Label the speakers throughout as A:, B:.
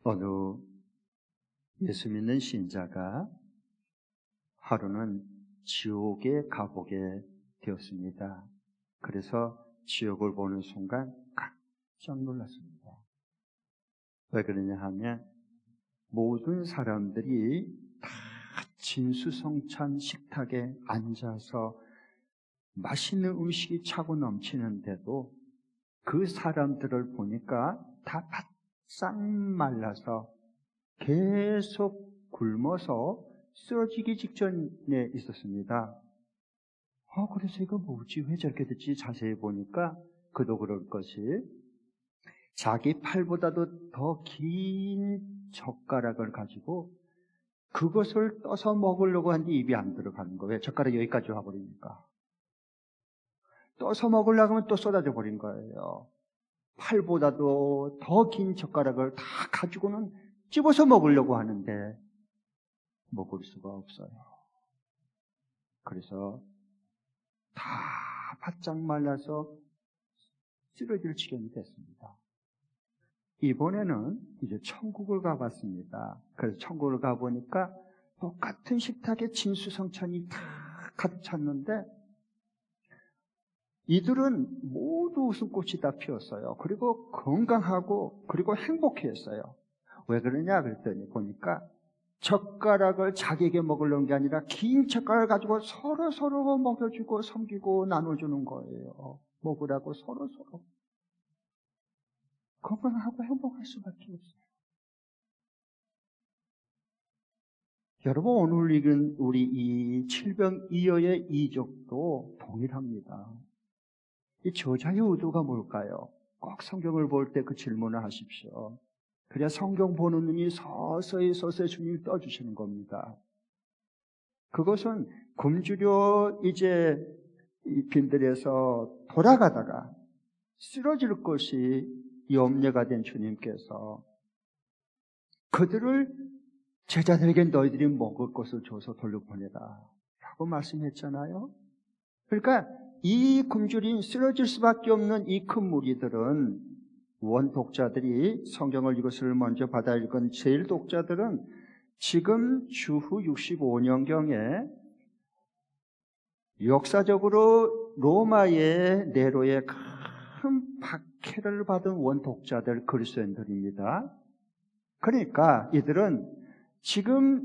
A: 어느 예수 믿는 신자가 하루는 지옥에 가보게 되었습니다. 그래서 지옥을 보는 순간 깜짝 놀랐습니다. 왜 그러냐 하면 모든 사람들이 다 진수성찬 식탁에 앉아서 맛있는 음식이 차고 넘치는데도 그 사람들을 보니까 다 바싹 말라서 계속 굶어서 쓰러지기 직전에 있었습니다. 그래서 이거 뭐지? 왜 저렇게 됐지? 자세히 보니까 그도 그럴 것이 자기 팔보다도 더 긴 젓가락을 가지고 그것을 떠서 먹으려고 하는데 입이 안 들어가는 거예요. 젓가락이 여기까지 와버리니까. 떠서 먹으려고 하면 또 쏟아져 버린 거예요. 팔보다도 더 긴 젓가락을 다 가지고는 집어서 먹으려고 하는데 먹을 수가 없어요. 그래서 다 바짝 말라서 쓰러질 지경이 됐습니다. 이번에는 이제 천국을 가봤습니다. 그래서 천국을 가보니까 똑같은 식탁에 진수성찬이 다 가득 찼는데 이들은 모두 웃음꽃이 다 피었어요. 그리고 건강하고 그리고 행복했어요. 왜 그러냐 그랬더니 보니까 젓가락을 자기에게 먹으려는 게 아니라 긴 젓가락을 가지고 서로 먹여주고 섬기고 나눠주는 거예요. 먹으라고 서로 건강하고 행복할 수밖에 없어요. 여러분, 오늘 읽은 우리 이 칠병이어의 이적도 동일합니다. 이 저자의 의도가 뭘까요? 꼭 성경을 볼 때 그 질문을 하십시오. 그래야 성경 보는 눈이 서서히 주님이 떠주시는 겁니다. 그것은 굶주려 이제 이 빈들에서 돌아가다가 쓰러질 것이 염려가 된 주님께서 그들을 제자들에게 너희들이 먹을 것을 줘서 돌려보내라 라고 말씀했잖아요. 그러니까 이 굶주린 쓰러질 수밖에 없는 이 큰 무리들은 원독자들이 성경을 이것을 먼저 받아 읽은 제일 독자들은 지금 주후 65년경에 역사적으로 로마의 네로의 큰 박해를 받은 원독자들 그리스도인들입니다. 그러니까 이들은 지금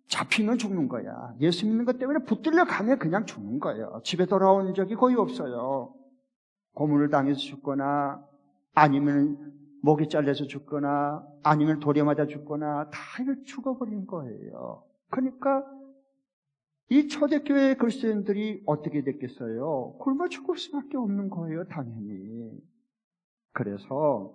A: 잡히면 죽는 거야. 예수 믿는 것 때문에 붙들려 가면 그냥 죽는 거예요. 집에 돌아온 적이 거의 없어요. 고문을 당해서 죽거나 아니면 목이 잘려서 죽거나 아니면 돌에 맞아 죽거나 다 죽어버린 거예요. 그러니까 이 초대교회 그리스도인들이 어떻게 됐겠어요? 굶어 죽을 수밖에 없는 거예요, 당연히. 그래서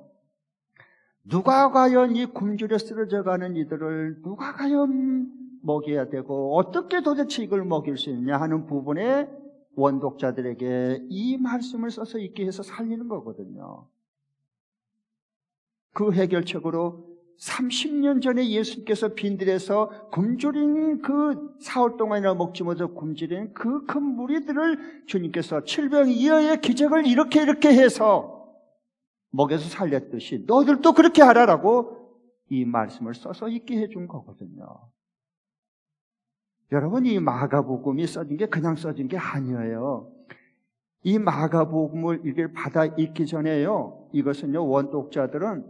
A: 누가 과연 이 굶주려 쓰러져가는 이들을 누가 과연 먹여야 되고 어떻게 도대체 이걸 먹일 수 있냐 하는 부분에 원독자들에게 이 말씀을 써서 있게 해서 살리는 거거든요. 그 해결책으로 30년 전에 예수님께서 빈들에서 굶주린 그 사흘 동안이나 먹지 못해 굶주린 그 큰 무리들을 주님께서 칠병이어의 기적을 이렇게 해서 먹여서 살렸듯이 너희들도 그렇게 하라라고 이 말씀을 써서 있게 해준 거거든요. 여러분, 이 마가복음이 써진 게 그냥 써진 게 아니에요. 이 마가복음을 이걸 받아 읽기 전에요, 이것은요, 원독자들은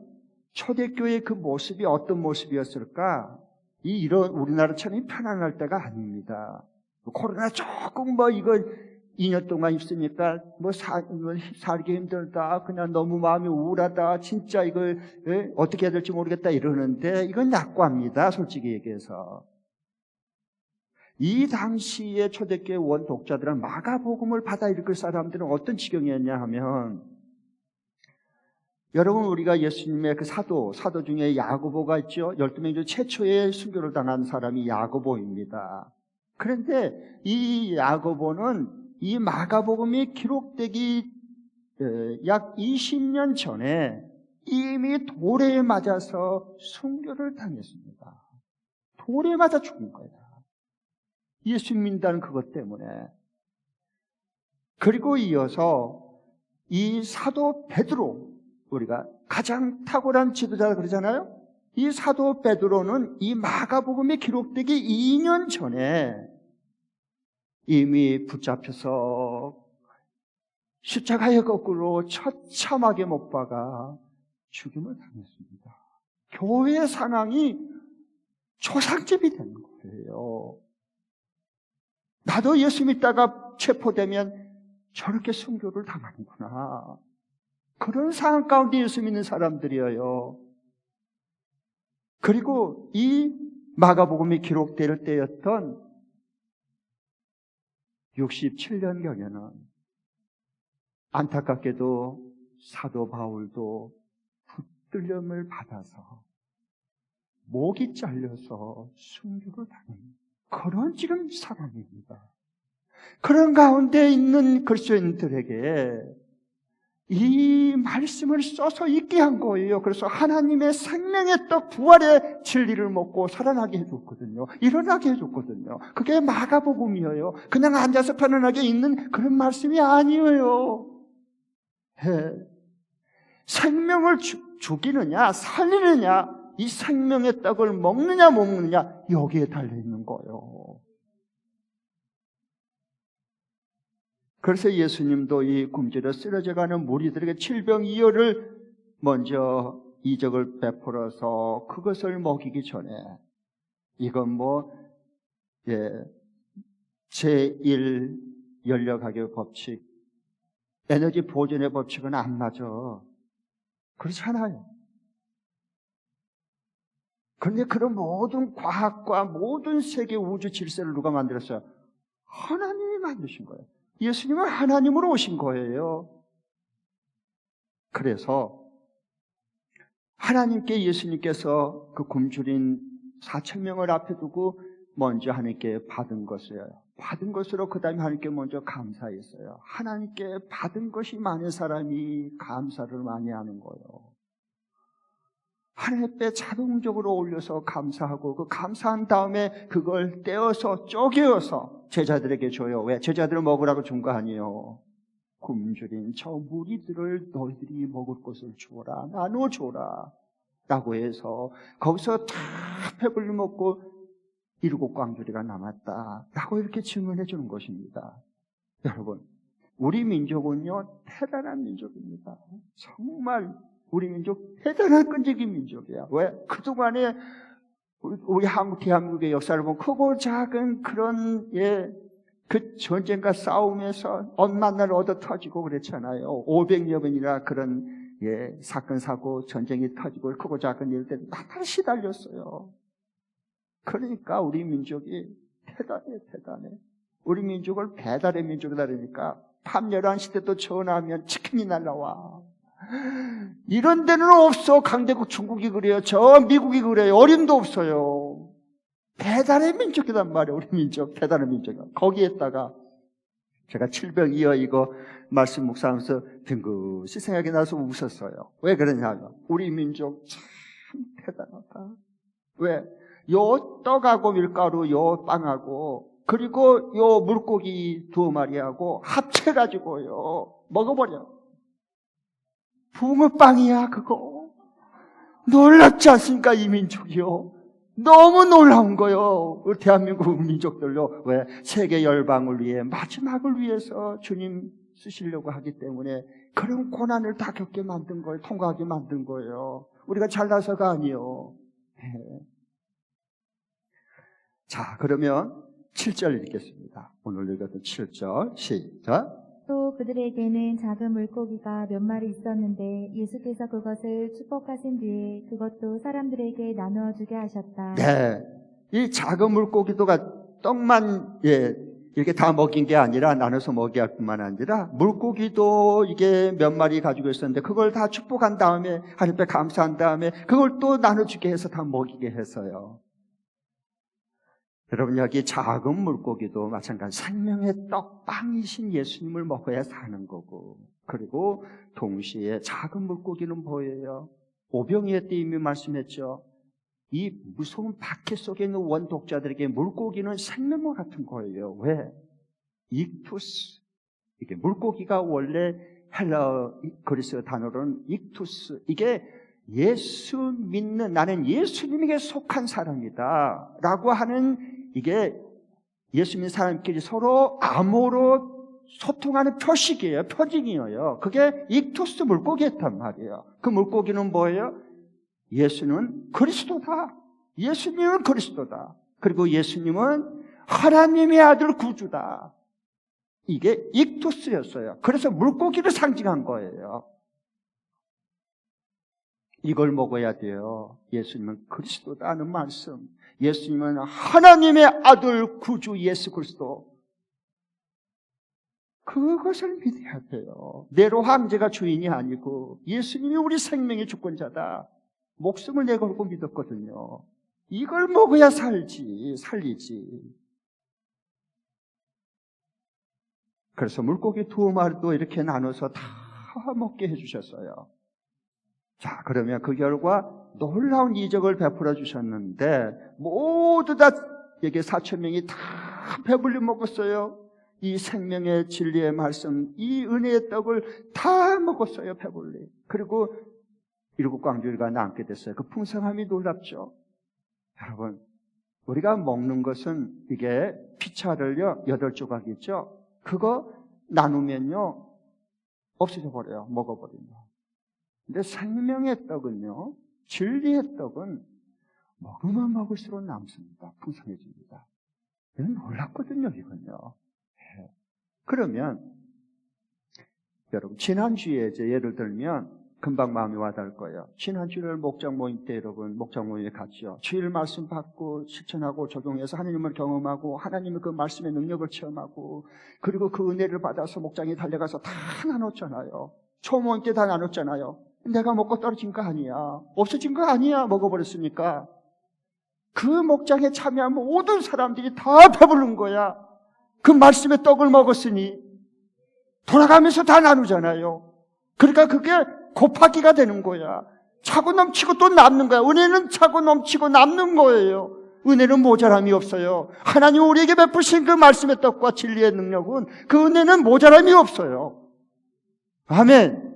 A: 초대교회의 그 모습이 어떤 모습이었을까? 이런 우리나라처럼 편안할 때가 아닙니다. 코로나 조금 이거 2년 동안 있으니까 살기 힘들다, 그냥 너무 마음이 우울하다, 진짜 이걸 어떻게 해야 될지 모르겠다 이러는데 이건 약과입니다, 솔직히 얘기해서. 이 당시에 초대교회 원독자들은 마가복음을 받아 읽을 사람들은 어떤 지경이었냐 하면, 여러분, 우리가 예수님의 그 사도 중에 야고보가 있죠. 12명 중 최초의 순교를 당한 사람이 야고보입니다. 그런데 이 야고보는 이 마가복음이 기록되기 약 20년 전에 이미 돌에 맞아서 순교를 당했습니다. 돌에 맞아 죽은 거예요. 예수 믿는다는 그것 때문에. 그리고 이어서 이 사도 베드로, 우리가 가장 탁월한 지도자라 그러잖아요. 이 사도 베드로는 이 마가복음이 기록되기 2년 전에 이미 붙잡혀서 십자가의 거꾸로 처참하게 못 박아 죽임을 당했습니다. 교회의 상황이 초상집이 되는 거예요. 나도 예수 믿다가 체포되면 저렇게 순교를 당하는구나. 그런 상황 가운데 예수 믿는 사람들이에요. 그리고 이 마가복음이 기록될 때였던 67년경에는 안타깝게도 사도 바울도 붙들림을 받아서 목이 잘려서 순교를 당한 그런 지금 상황입니다. 그런 가운데 있는 그리스도인들에게 이 말씀을 써서 있게 한 거예요. 그래서 하나님의 생명의 떡 부활의 진리를 먹고 살아나게 해줬거든요. 일어나게 해줬거든요. 그게 마가복음이에요. 그냥 앉아서 편안하게 읽는 그런 말씀이 아니에요. 생명을 죽이느냐 살리느냐, 이 생명의 떡을 먹느냐 못 먹느냐, 여기에 달려있는 거예요. 그래서 예수님도 이 굶주려 쓰러져가는 무리들에게 칠병이어를 먼저 이적을 베풀어서 그것을 먹이기 전에, 이건 제1 연력학의 법칙, 에너지 보존의 법칙은 안 맞아. 그렇잖아요. 그런데 그런 모든 과학과 모든 세계 우주 질서를 누가 만들었어요? 하나님이 만드신 거예요. 예수님은 하나님으로 오신 거예요. 그래서 하나님께 예수님께서 그 굶주린 4,000명을 앞에 두고 먼저 하나님께 받은 것이에요. 받은 것으로 그 다음에 하나님께 먼저 감사했어요. 하나님께 받은 것이 많은 사람이 감사를 많이 하는 거예요. 하나님 앞에 자동적으로 올려서 감사하고, 그 감사한 다음에 그걸 떼어서 쪼개어서 제자들에게 줘요. 왜? 제자들을 먹으라고 준 거 아니에요. 굶주린 저 무리들을 너희들이 먹을 것을 주어라, 나눠 줘라 라고 해서 거기서 다 배불리 먹고 7광주리가 남았다 라고 이렇게 증언해 주는 것입니다. 여러분, 우리 민족은요 대단한 민족입니다. 정말 우리 민족 대단한 끈질긴 민족이야. 왜? 그동안에 우리 대한민국의 역사를 보면 크고 작은 그런 그 전쟁과 싸움에서 만날 얻어 터지고 그랬잖아요. 500여 번이나 그런 사건 사고 전쟁이 터지고 크고 작은 일들 나날 시달렸어요. 그러니까 우리 민족이 대단해. 우리 민족을 배달의 민족이다 그러니까 밤 11시 때도 전화하면 치킨이 날라와. 이런 데는 없어. 강대국 중국이 그래요. 저 미국이 그래요. 어림도 없어요. 배달의 민족이란 말이에요. 우리 민족 배달의 민족이야. 거기에다가 제가 7병이어 이거 말씀 묵상하면서 빙긋이 생각이 나서 웃었어요. 왜 그러냐면 우리 민족 참 대단하다. 왜? 요 떡하고 밀가루, 요 빵하고 그리고 요 물고기 2마리하고 합쳐가지고요 먹어버려. 붕어빵이야 그거. 놀랍지 않습니까? 이 민족이요. 너무 놀라운 거요. 우리 대한민국 민족들로. 왜? 세계 열방을 위해 마지막을 위해서 주님 쓰시려고 하기 때문에 그런 고난을 다 겪게 만든 거예요. 통과하게 만든 거예요. 우리가 잘나서가 아니에요. 자, 그러면 7절 읽겠습니다. 오늘 읽었던 7절 시작.
B: 또 그들에게는 작은 물고기가 몇 마리 있었는데 예수께서 그것을 축복하신 뒤에 그것도 사람들에게 나누어 주게 하셨다.
A: 네, 이 작은 물고기도가 떡만 이렇게 다 먹인 게 아니라 나눠서 먹여야 할 뿐만 아니라 물고기도 이게 몇 마리 가지고 있었는데 그걸 다 축복한 다음에 하나님께 감사한 다음에 그걸 또 나눠주게 해서 다 먹이게 했어요. 여러분, 여기 작은 물고기도 마찬가지 생명의 떡, 빵이신 예수님을 먹어야 사는 거고, 그리고 동시에 작은 물고기는 뭐예요? 오병이어 때 이미 말씀했죠. 이 무서운 박해 속에 있는 원독자들에게 물고기는 생명과 같은 거예요. 왜? 익투스. 이게 물고기가 원래 헬라어 그리스 단어로는 익투스. 이게 예수 믿는, 나는 예수님에게 속한 사람이다 라고 하는, 이게 예수 믿는 사람끼리 서로 암호로 소통하는 표식이에요. 표징이에요. 그게 익투스 물고기였단 말이에요. 그 물고기는 뭐예요? 예수는 그리스도다. 예수님은 그리스도다. 그리고 예수님은 하나님의 아들 구주다. 이게 익투스였어요. 그래서 물고기를 상징한 거예요. 이걸 먹어야 돼요. 예수님은 그리스도다는 말씀. 예수님은 하나님의 아들 구주 예수 그리스도. 그것을 믿어야 돼요. 내로 황제가 주인이 아니고 예수님이 우리 생명의 주권자다. 목숨을 내걸고 믿었거든요. 이걸 먹어야 살리지. 그래서 물고기 2마리도 이렇게 나눠서 다 먹게 해주셨어요. 자, 그러면 그 결과 놀라운 이적을 베풀어 주셨는데 모두 다 여기 4,000명이 다 배불리 먹었어요. 이 생명의 진리의 말씀, 이 은혜의 떡을 다 먹었어요. 배불리. 그리고 7광주리가 남게 됐어요. 그 풍성함이 놀랍죠. 여러분, 우리가 먹는 것은 이게 피차를요 8조각이죠. 그거 나누면요 없어져 버려요. 먹어버리면. 근데 생명의 떡은요, 진리의 떡은 먹으면 먹을수록 남습니다. 풍성해집니다. 이건 놀랍거든요, 이건요. 그러면 여러분, 지난주에 이제 예를 들면 금방 마음이 와닿을 거예요. 지난주를 목장 모임 때 여러분 목장 모임에 갔죠. 주일 말씀 받고 실천하고 적용해서 하나님을 경험하고 하나님의 그 말씀의 능력을 체험하고 그리고 그 은혜를 받아서 목장에 달려가서 다 나눴잖아요. 초모임 때 다 나눴잖아요. 내가 먹고 떨어진 거 아니야. 없어진 거 아니야. 먹어버렸으니까. 그 목장에 참여한 모든 사람들이 다 배부른 거야. 그 말씀의 떡을 먹었으니 돌아가면서 다 나누잖아요. 그러니까 그게 곱하기가 되는 거야. 차고 넘치고 또 남는 거야. 은혜는 차고 넘치고 남는 거예요. 은혜는 모자람이 없어요. 하나님 우리에게 베푸신 그 말씀의 떡과 진리의 능력은 그 은혜는 모자람이 없어요. 아멘.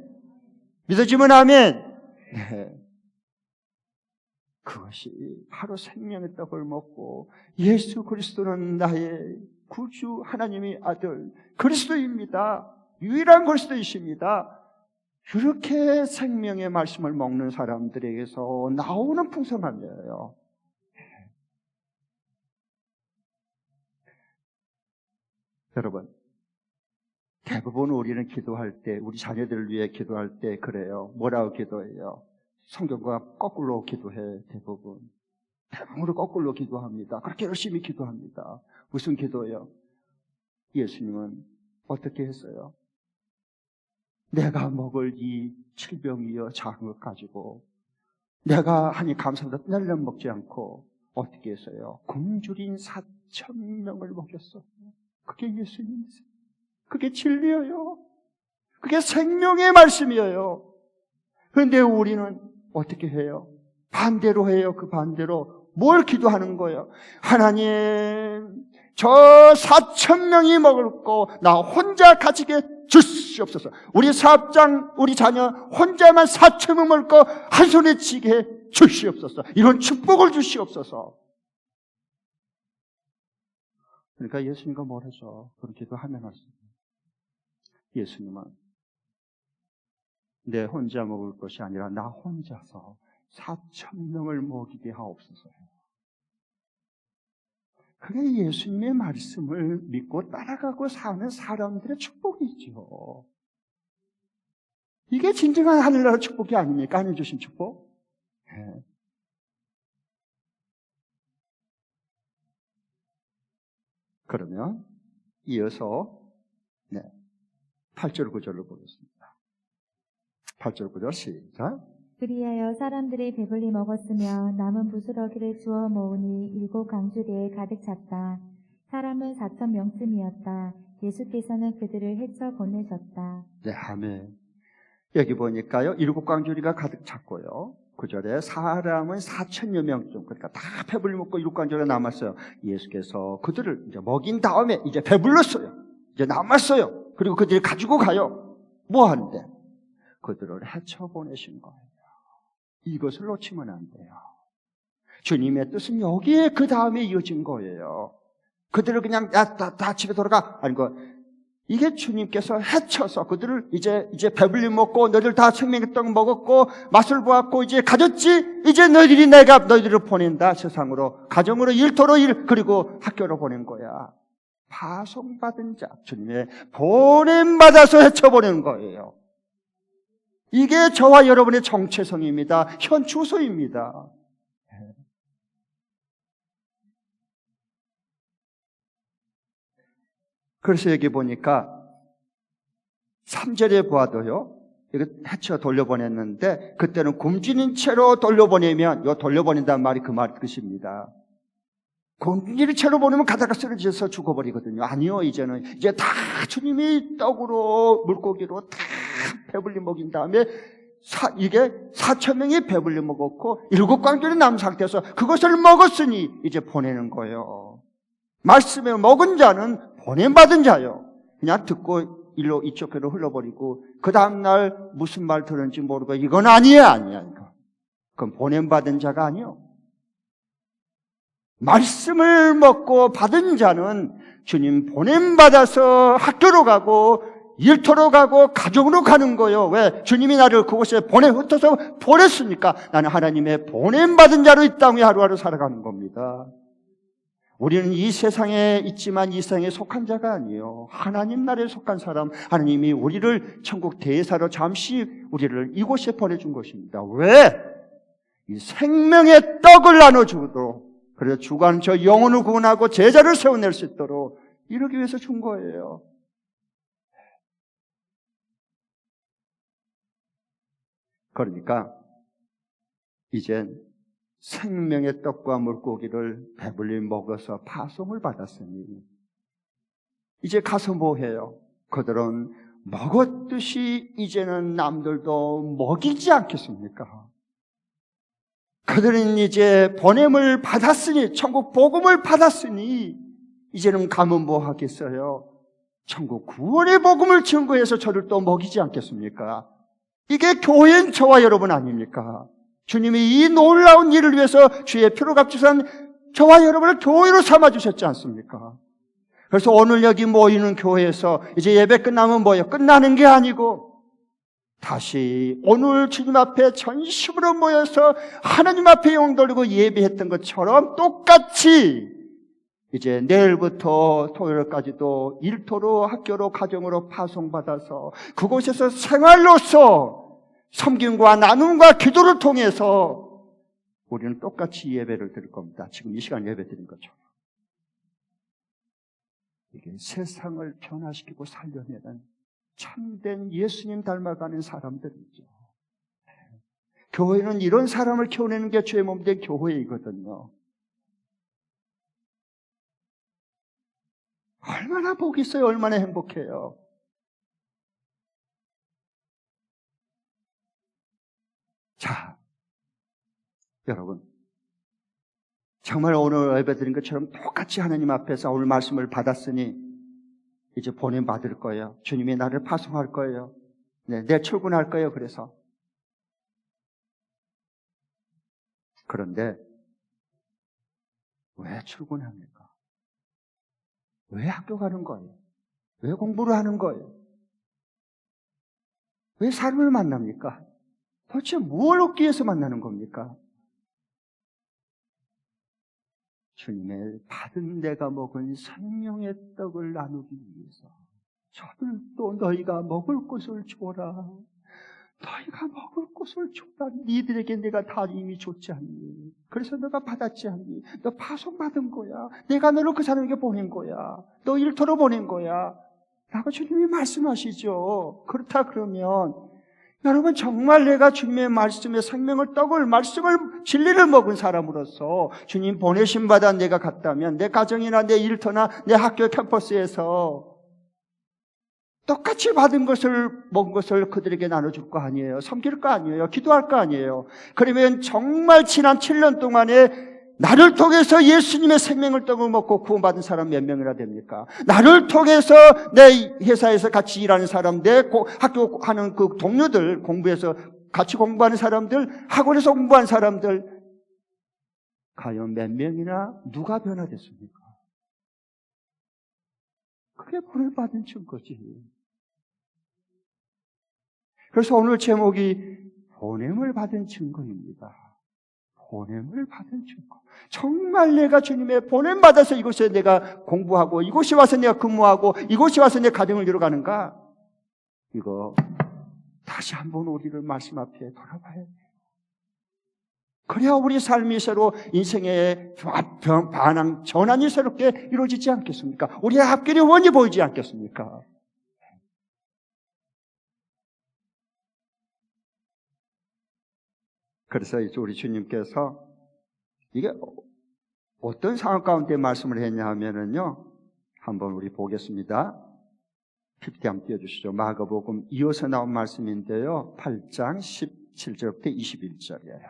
A: 믿어지면 아멘. 네. 그것이 바로 생명의 떡을 먹고 예수 그리스도는 나의 구주 하나님의 아들 그리스도입니다. 유일한 그리스도이십니다. 이렇게 생명의 말씀을 먹는 사람들에게서 나오는 풍성함이에요. 여러분, 대부분 우리는 기도할 때, 우리 자녀들을 위해 기도할 때 그래요. 뭐라고 기도해요? 성경과 거꾸로 기도해, 대부분. 대부분 거꾸로 기도합니다. 그렇게 열심히 기도합니다. 무슨 기도예요? 예수님은 어떻게 했어요? 내가 먹을 이 칠병이여 작은 것 가지고 내가 하니 감사합니다. 날려 먹지 않고 어떻게 했어요? 굶주린 4,000명을 먹였어. 그게 예수님이세요. 그게 진리예요. 그게 생명의 말씀이에요. 그런데 우리는 어떻게 해요? 반대로 해요. 그 반대로 뭘 기도하는 거예요? 하나님, 저 4,000명이 먹을 거 나 혼자 가지게 주시옵소서. 우리 사업장, 우리 자녀 혼자만 4,000명 먹을 거 한 손에 쥐게 주시옵소서. 이런 축복을 주시옵소서. 그러니까 예수님과 뭐라죠? 그런 기도하면 왔습니다. 예수님은 내 혼자 먹을 것이 아니라 나 혼자서 4,000명을 먹이게 하옵소서. 그게 예수님의 말씀을 믿고 따라가고 사는 사람들의 축복이죠. 이게 진정한 하늘나라 축복이 아닙니까? 하나님 주신 축복? 네. 그러면 이어서 8절 9절을 보겠습니다. 8절 9절 시작.
B: 그리하여 사람들이 배불리 먹었으며 남은 부스러기를 주워 모으니 7광주리에 가득 찼다. 사람은 4,000명쯤이었다. 예수께서는 그들을 헤쳐 보내셨다.
A: 네, 아멘. 여기 보니까요, 7광주리가 가득 찼고요. 9절에 사람은 4,000여 명쯤, 그러니까 다 배불리 먹고 7광주리가 남았어요. 예수께서 그들을 이제 먹인 다음에 이제 배불렀어요. 이제 남았어요. 그리고 그들이 가지고 가요. 뭐 하는데? 그들을 헤쳐 보내신 거예요. 이것을 놓치면 안 돼요. 주님의 뜻은 여기에 그 다음에 이어진 거예요. 그들을 그냥 다 집에 돌아가 아니 이게 주님께서 해쳐서 그들을 이제 배불리 먹고 너희들 다 생명의 떡 먹었고 맛을 보았고 이제 가졌지 이제 내가 너희들을 보낸다. 세상으로 가정으로 일터로 그리고 학교로 보낸 거야. 파송받은 자 주님의 보냄받아서 해쳐보내는 거예요. 이게 저와 여러분의 정체성입니다. 현 주소입니다. 그래서 여기 보니까 3절에 보아도요. 이거 해쳐 돌려보냈는데 그때는 굶주린 채로 돌려보내면 요 돌려보낸다는 말이 그 뜻입니다. 굶주린 채로 보내면 가다가 쓰러져서 죽어버리거든요. 아니요. 이제 다 주님이 떡으로 물고기로 다 배불리 먹인 다음에 이게 4,000명이 배불리 먹었고 7광절이 남은 상태에서 그것을 먹었으니 이제 보내는 거예요. 말씀에 먹은 자는 보냄받은 자요. 그냥 듣고 일로 이쪽 교로 흘러버리고 그 다음날 무슨 말 들었는지 모르고 이건 아니야. 그건 보냄받은 자가 아니요. 말씀을 먹고 받은 자는 주님 보냄받아서 학교로 가고 일터로 가고 가정으로 가는 거예요. 왜? 주님이 나를 그곳에 흩어서 보냈으니까 나는 하나님의 보냄받은 자로 이 땅에 하루하루 살아가는 겁니다. 우리는 이 세상에 있지만 이 세상에 속한 자가 아니에요. 하나님 나라에 속한 사람, 하나님이 우리를 천국 대사로 잠시 우리를 이곳에 보내준 것입니다. 왜? 이 생명의 떡을 나눠주도록, 그래서 주관 저 영혼을 구원하고 제자를 세워낼 수 있도록 이러기 위해서 준 거예요. 그러니까 이젠 생명의 떡과 물고기를 배불리 먹어서 파송을 받았으니 이제 가서 뭐 해요? 그들은 먹었듯이 이제는 남들도 먹이지 않겠습니까? 그들은 이제 보냄을 받았으니 천국 복음을 받았으니 이제는 가면 뭐 하겠어요? 천국 구원의 복음을 증거해서 저를 또 먹이지 않겠습니까? 이게 교회인 저와 여러분 아닙니까? 주님이 이 놀라운 일을 위해서 주의 피로 값주신 저와 여러분을 교회로 삼아주셨지 않습니까? 그래서 오늘 여기 모이는 교회에서 이제 예배 끝나면 뭐예요? 끝나는 게 아니고 다시 오늘 주님 앞에 전심으로 모여서 하나님 앞에 영 돌리고 예배했던 것처럼 똑같이 이제 내일부터 토요일까지도 일터로 학교로 가정으로 파송받아서 그곳에서 생활로서 섬김과 나눔과 기도를 통해서 우리는 똑같이 예배를 드릴 겁니다. 지금 이 시간 예배 드린 것처럼. 이게 세상을 변화시키고 살려내는 참된 예수님 닮아가는 사람들이죠. 교회는 이런 사람을 키워내는 게 주의 몸된 교회이거든요. 얼마나 복이 있어요. 얼마나 행복해요. 자, 여러분, 정말 오늘 예배 드린 것처럼 똑같이 하나님 앞에서 오늘 말씀을 받았으니 이제 보냄 받을 거예요. 주님이 나를 파송할 거예요. 내 출근할 거예요. 그래서 그런데 왜 출근합니까? 왜 학교 가는 거예요? 왜 공부를 하는 거예요? 왜 사람을 만납니까? 도대체 무엇을 얻기 위해서 만나는 겁니까? 주님의 받은 내가 먹은 생명의 떡을 나누기 위해서 저들도 너희가 먹을 것을 줘라. 너희가 먹을 것을 줘라. 니들에게 내가 다 이미 줬지 않니? 그래서 너가 받았지 않니? 너 파송받은 거야. 내가 너를 그 사람에게 보낸 거야. 너 일터로 보낸 거야. 라고 주님이 말씀하시죠. 그렇다 그러면 여러분 정말 내가 주님의 말씀에 생명을 떡을 말씀을 진리를 먹은 사람으로서 주님 보내심 받아 내가 갔다면 내 가정이나 내 일터나 내 학교 캠퍼스에서 똑같이 받은 것을 먹은 것을 그들에게 나눠줄 거 아니에요. 섬길 거 아니에요. 기도할 거 아니에요. 그러면 정말 지난 7년 동안에 나를 통해서 예수님의 생명을 떡을 먹고 구원받은 사람 몇 명이나 됩니까? 나를 통해서 내 회사에서 같이 일하는 사람, 내 학교 하는 그 동료들, 공부해서 같이 공부하는 사람들, 학원에서 공부한 사람들, 과연 몇 명이나 누가 변화됐습니까? 그게 보냄받은 증거지. 그래서 오늘 제목이 보냄을 받은 증거입니다. 보냄을 받은 증거. 정말 내가 주님의 보냄 받아서 이곳에 내가 공부하고 이곳에 와서 내가 근무하고 이곳에 와서 내 가정을 이뤄가는가? 이거 다시 한번 우리를 말씀 앞에 돌아봐야 돼요. 그래야 우리 삶이 새로 인생의 반항, 전환이 새롭게 이루어지지 않겠습니까? 우리의 앞길이 원히 보이지 않겠습니까? 그래서 이제 우리 주님께서 이게 어떤 상황 가운데 말씀을 했냐 하면은요, 한번 우리 보겠습니다. PPT 한번 띄워주시죠. 마가복음 이어서 나온 말씀인데요, 8장 17절부터 21절이에요.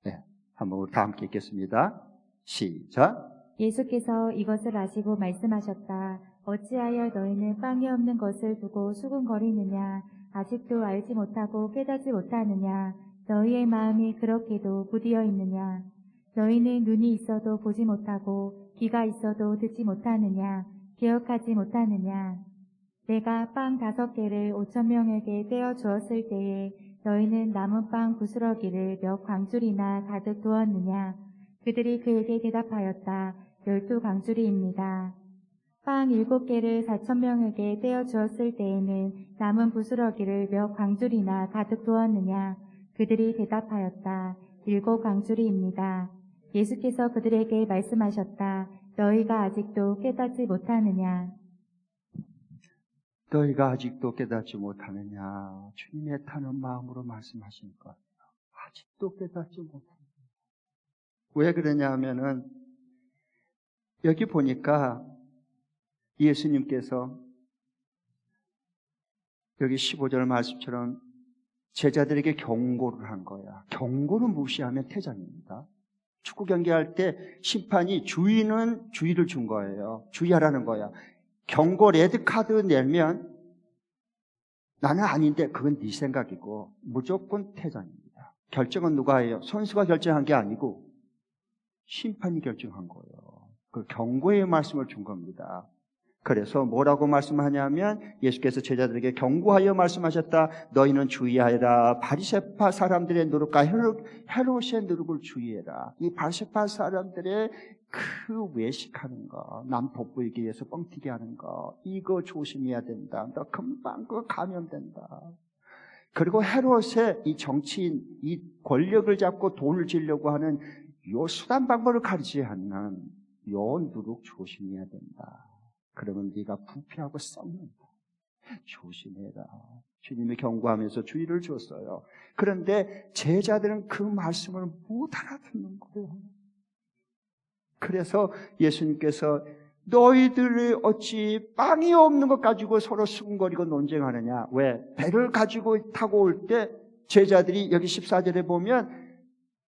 A: 네, 한번 우리 다 함께 읽겠습니다. 시작.
B: 예수께서 이것을 아시고 말씀하셨다. 어찌하여 너희는 빵이 없는 것을 두고 수군거리느냐? 아직도 알지 못하고 깨닫지 못하느냐? 너희의 마음이 그렇게도 무디어 있느냐? 너희는 눈이 있어도 보지 못하고 귀가 있어도 듣지 못하느냐? 기억하지 못하느냐? 내가 빵 5개를 5,000명에게 떼어 주었을 때에 너희는 남은 빵 부스러기를 몇 광줄이나 가득 두었느냐? 그들이 그에게 대답하였다. 12광줄이입니다. 빵 7개를 4,000명에게 떼어 주었을 때에는 남은 부스러기를 몇 광줄이나 가득 두었느냐? 그들이 대답하였다. 7광줄이입니다. 예수께서 그들에게 말씀하셨다. 너희가 아직도 깨닫지 못하느냐?
A: 너희가 아직도 깨닫지 못하느냐? 주님의 타는 마음으로 말씀하신 것. 아직도 깨닫지 못하느냐? 왜 그러냐 하면은 여기 보니까 예수님께서 여기 15절 말씀처럼 제자들에게 경고를 한 거야. 경고를 무시하면 퇴장입니다. 축구 경기할 때 심판이 주의는 주의를 준 거예요. 주의하라는 거야. 경고 레드카드 내면 나는 아닌데 그건 네 생각이고 무조건 퇴장입니다. 결정은 누가 해요? 선수가 결정한 게 아니고 심판이 결정한 거예요. 그 경고의 말씀을 준 겁니다. 그래서 뭐라고 말씀하냐면 예수께서 제자들에게 경고하여 말씀하셨다. 너희는 주의하여라. 바리새파 사람들의 누룩과 헤롯의 누룩을 주의해라. 이 바리새파 사람들의 그 외식하는 거, 남 돋보이기 위해서 뻥튀기 하는 거, 이거 조심해야 된다. 너 금방 그거 감염된다. 그리고 헤롯의 이 정치인, 이 권력을 잡고 돈을 지려고 하는 요 수단 방법을 가리지 않는 요 누룩 조심해야 된다. 그러면 네가 부패하고 썩는다. 조심해라. 주님이 경고하면서 주의를 줬어요. 그런데 제자들은 그 말씀을 못 알아듣는 거예요. 그래서 예수님께서 너희들이 어찌 빵이 없는 것 가지고 서로 수군거리고 논쟁하느냐. 왜? 배를 가지고 타고 올 때 제자들이 여기 14절에 보면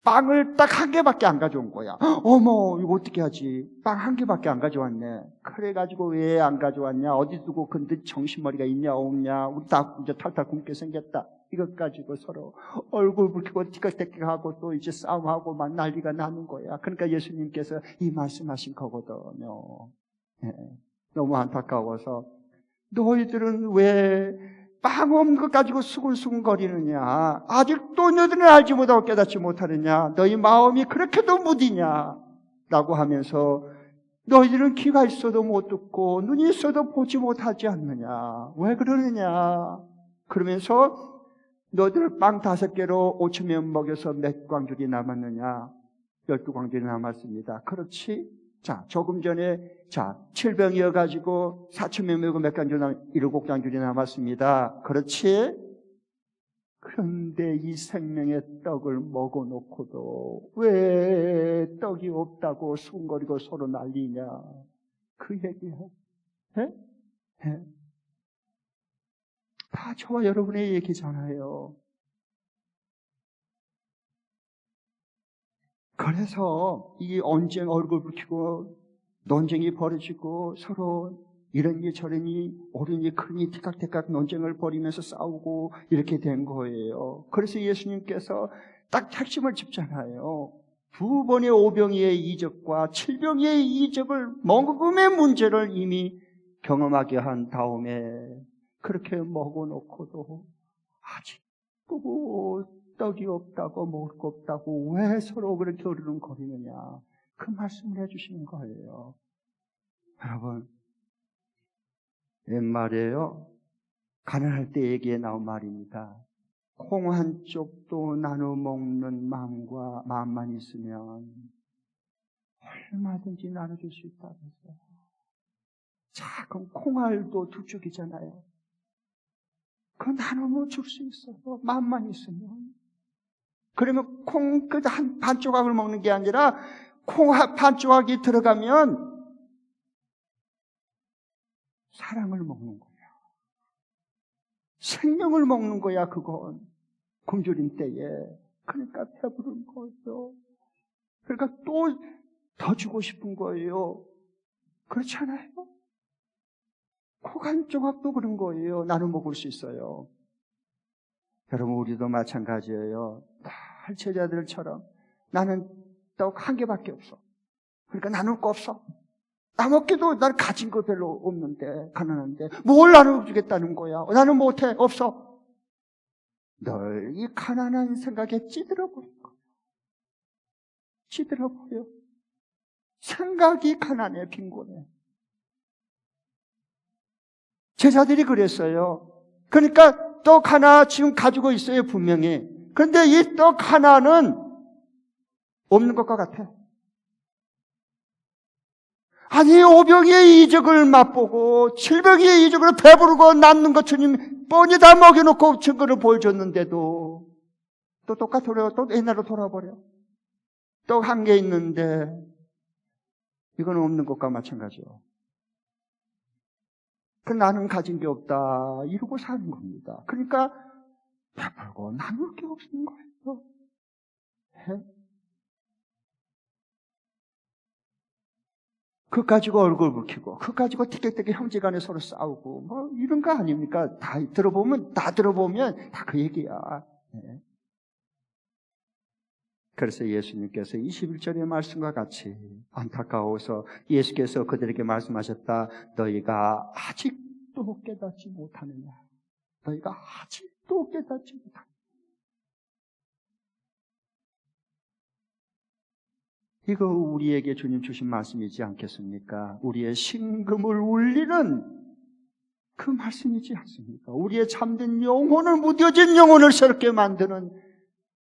A: 빵을 딱 1개밖에 안 가져온 거야. 어머, 이거 어떻게 하지? 빵 1개밖에 안 가져왔네. 그래가지고 왜 안 가져왔냐? 어디 두고 근데 정신머리가 있냐 없냐? 우리 다 이제 탈탈 굶게 생겼다. 이것 가지고 서로 얼굴 붉히고 티격태격하고 또 이제 싸움하고 막 난리가 나는 거야. 그러니까 예수님께서 이 말씀하신 거거든요. 네. 너무 안타까워서 너희들은 왜 빵 없는 것 가지고 수군수군거리느냐? 아직도 너희들은 알지 못하고 깨닫지 못하느냐? 너희 마음이 그렇게도 무디냐? 라고 하면서 너희들은 귀가 있어도 못 듣고 눈이 있어도 보지 못하지 않느냐? 왜 그러느냐? 그러면서 너희들 빵 5개로 5,000명 먹여서 몇 광줄이 남았느냐? 12광줄이 남았습니다. 그렇지? 자, 조금 전에 7병이어가지고 4,000명 먹고 몇 광줄 7광줄이 남았습니다. 그렇지? 그런데 이 생명의 떡을 먹어놓고도 왜 떡이 없다고 수군거리고 서로 난리냐? 그 얘기야. 다 저와 여러분의 얘기잖아요. 그래서 이 언쟁 얼굴 붉히고 논쟁이 벌어지고 서로 이러니 저러니 옳으니 그러니 티깍티깍 논쟁을 벌이면서 싸우고 이렇게 된 거예요. 그래서 예수님께서 딱 핵심을 짚잖아요. 2번의 오병이의 이적과 7병이의 이적을 먹음의 문제를 이미 경험하게 한 다음에 그렇게 먹어놓고도 아직도 떡이 없다고 먹을 거 없다고 왜 서로 그렇게 으르렁거리느냐, 그 말씀을 해주시는 거예요. 여러분, 옛말에요, 가난할 때 얘기에 나온 말입니다. 콩 한 쪽도 나눠 먹는 마음만 있으면 얼마든지 나눠줄 수 있다면서요. 작은 콩알도 2쪽이잖아요. 그거 나누면 줄 수 있어요. 마음만 있으면. 그러면 콩 그 반 조각을 먹는 게 아니라 콩 반 조각이 들어가면 사랑을 먹는 거야. 생명을 먹는 거야, 그건. 굶주린 때에. 그러니까 배부른 거예요. 그러니까 또 더 주고 싶은 거예요. 그렇지 않아요? 콩 한 조각도 그런 거예요. 나눠 먹을 수 있어요. 여러분, 우리도 마찬가지예요. 다 제자들처럼 나는 떡 1개밖에 없어. 그러니까 나눌 거 없어. 나먹기도 난 가진 거 별로 없는데, 가난한데 뭘 나눠주겠다는 거야. 나는 못해. 없어. 널 이 가난한 생각에 찌들어버린 거야. 찌들어버려. 생각이 가난해, 빈곤해. 제자들이 그랬어요. 그러니까 떡 하나 지금 가지고 있어요, 분명히. 그런데 이 떡 하나는 없는 것과 같아. 아니, 5병의 이적을 맛보고 7병의 이적으로 배부르고 낫는 것처럼 뻔히 다 먹여놓고 증거를 보여줬는데도 또 똑같아요. 또 옛날로 돌아버려. 떡 1개 있는데 이건 없는 것과 마찬가지요. 그 나는 가진 게 없다 이러고 사는 겁니다. 그러니까 배불고 나눌 게 없는 거예요. 네? 그거 가지고 얼굴 붉히고 그거 가지고 티격태격 형제간에 서로 싸우고 뭐 이런 거 아닙니까? 다 들어보면 다 그 얘기야. 네. 그래서 예수님께서 21절의 말씀과 같이 안타까워서 예수께서 그들에게 말씀하셨다. 너희가 아직도 깨닫지 못하느냐. 너희가 아직도 깨닫지 못하느냐. 이거 우리에게 주님 주신 말씀이지 않겠습니까? 우리의 심금을 울리는 그 말씀이지 않습니까? 우리의 잠든 영혼을, 무뎌진 영혼을 새롭게 만드는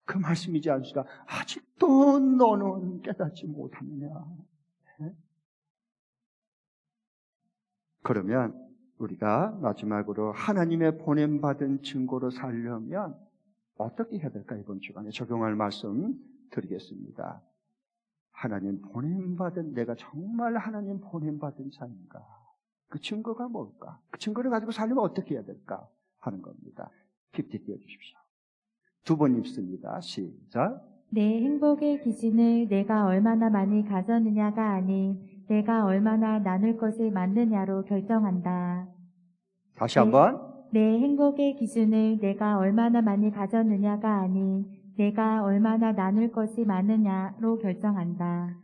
A: 그 말씀이지 않습니까? 아직도 너는 깨닫지 못하느냐. 네? 그러면 우리가 마지막으로 하나님의 보냄받은 증거로 살려면 어떻게 해야 될까? 이번 주간에 적용할 말씀 드리겠습니다. 하나님 보냄받은, 내가 정말 하나님 보냄받은 자인가? 그 증거가 뭘까? 그 증거를 가지고 살려면 어떻게 해야 될까? 하는 겁니다. 깊이 띄워주십시오. 2번 읽습니다. 시작.
B: 내 행복의 기준을 내가 얼마나 많이 가졌느냐가 아닌 내가 얼마나 나눌 것을 많느냐로 결정한다.
A: 다시 한번.
B: 내 행복의 기준을 내가 얼마나 많이 가졌느냐가 아닌 내가 얼마나 나눌 것이 많으냐로 결정한다.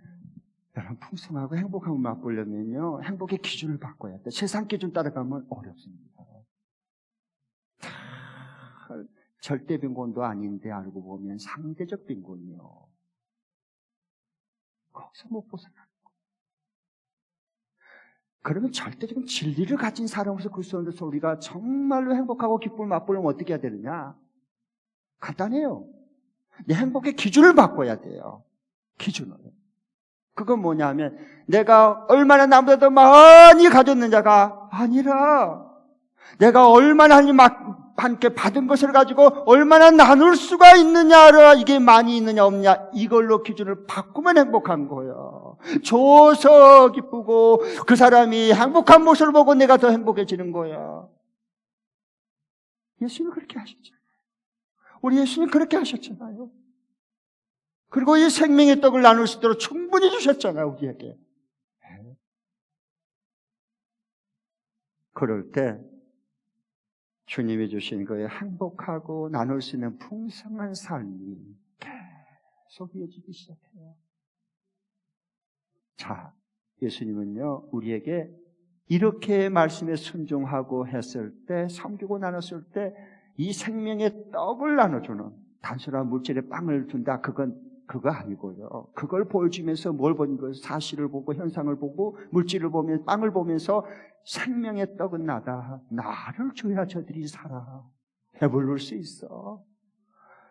A: 여러분, 풍성하고 행복함을 맛보려면요, 행복의 기준을 바꿔야 돼. 세상 기준 따라가면 어렵습니다. 절대 빈곤도 아닌데 알고 보면 상대적 빈곤이요. 거기서 못 벗어나는 거예요. 그러면 절대적인 진리를 가진 사람으로서 그 속에서 우리가 정말로 행복하고 기쁨을 맛보려면 어떻게 해야 되느냐? 간단해요. 내 행복의 기준을 바꿔야 돼요. 기준을. 그건 뭐냐면 내가 얼마나 남보다 더 많이 가졌느냐가 아니라 내가 얼마나 하나님 함께 받은 것을 가지고 얼마나 나눌 수가 있느냐라, 이게 많이 있느냐 없느냐, 이걸로 기준을 바꾸면 행복한 거예요. 줘서 기쁘고 그 사람이 행복한 모습을 보고 내가 더 행복해지는 거야. 예수님이 그렇게 하셨잖아요. 우리 예수님 그렇게 하셨잖아요. 그리고 이 생명의 떡을 나눌 수 있도록 충분히 주셨잖아요, 우리에게. 그럴 때 주님이 주신 거에 행복하고 나눌 수 있는 풍성한 삶이 계속 이어지기 시작해요. 자, 예수님은요, 우리에게 이렇게 말씀에 순종하고 했을 때, 섬기고 나눴을 때, 이 생명의 떡을 나눠주는 단순한 물질의 빵을 준다. 그거 아니고요. 그걸 보여주면서 뭘 보는 거예요? 사실을 보고, 현상을 보고, 물질을 보면, 빵을 보면서 생명의 떡은 나다. 나를 줘야 저들이 살아. 배부를 수 있어.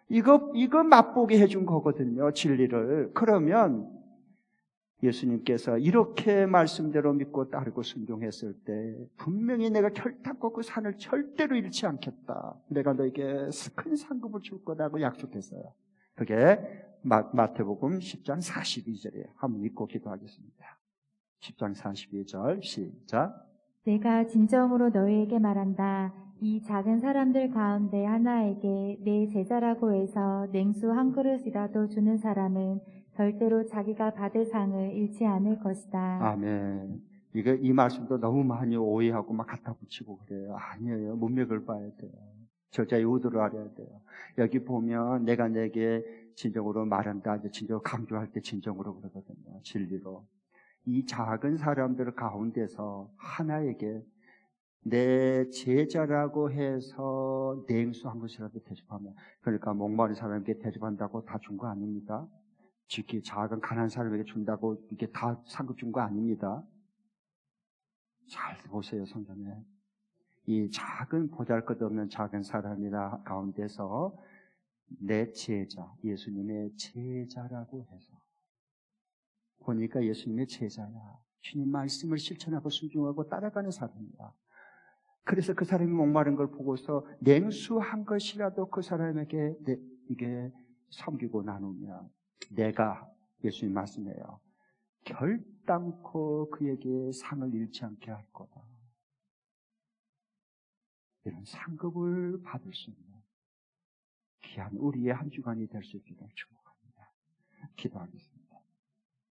A: 이거 맛보게 해준 거거든요. 진리를. 그러면 예수님께서 이렇게 말씀대로 믿고 따르고 순종했을 때 분명히 내가 결단코 그 산을 절대로 잃지 않겠다. 내가 너에게 큰 상급을 줄 거라고 약속했어요. 그게 마태복음 10장 42절에 한번 읽고 기도하겠습니다. 10장 42절 시작.
B: 내가 진정으로 너희에게 말한다. 이 작은 사람들 가운데 하나에게 내 제자라고 해서 냉수 한 그릇이라도 주는 사람은 절대로 자기가 받을 상을 잃지 않을 것이다.
A: 아멘. 이 말씀도 너무 많이 오해하고 막 갖다 붙이고 그래요. 아니에요. 문맥을 봐야 돼요. 저자의 의도를 알아야 돼요. 여기 보면 내가 내게 진정으로 말한다. 진정으로 강조할 때 진정으로 그러거든요. 진리로. 이 작은 사람들 가운데서 하나에게 내 제자라고 해서 냉수 한 것이라도 대접하면, 그러니까 목마른 사람에게 대접한다고 다 준 거 아닙니다. 특히 작은 가난한 사람에게 준다고 이게 다 상급 준 거 아닙니다. 잘 보세요, 성경에. 이 작은 보잘것없는 작은 사람이라 가운데서 내 제자, 예수님의 제자라고 해서 보니까 예수님의 제자야. 주님 말씀을 실천하고 순종하고 따라가는 사람이야. 그래서 그 사람이 목마른 걸 보고서 냉수 한 것이라도 그 사람에게 이게 섬기고 나누면 내가, 예수님 말씀해요, 결단코 그에게 상을 잃지 않게 할 거다. 이런 상급을 받을 수 있는 귀한 우리의 한 주간이 될 수 있기를 축복합니다. 기도하겠습니다.